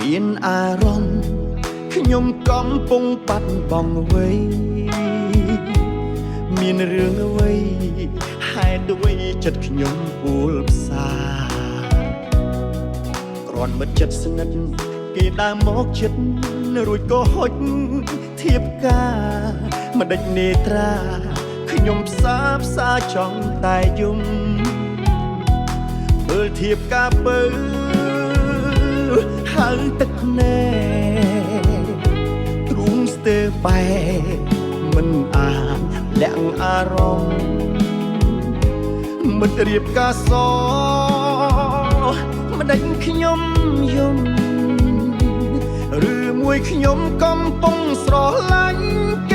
មានអារម្មណ៍ខ្ញុំកំពុងបាត់បង់អ្វីមានរឿងអ្វីហេតុអ្វីចិត្តខ្ញុំពួលផ្សាគ្រាន់មិត្តចិត្តស្និទ្ធគេដើរមកជិតរួចក៏ហុចធៀបការមិនដេចនេត្រាខ្ញុំផ្សាចង់តែយំមើលធៀបការបើហៅទឹកភ្នែកទ្រូងស្ទើបែមិនអាចលាក់អារម្មណ៍មិត្តរៀបការសមិនដេចខ្ញុំយំឬមួយខ្ញុំកំពុងស្រឡាញ់គេ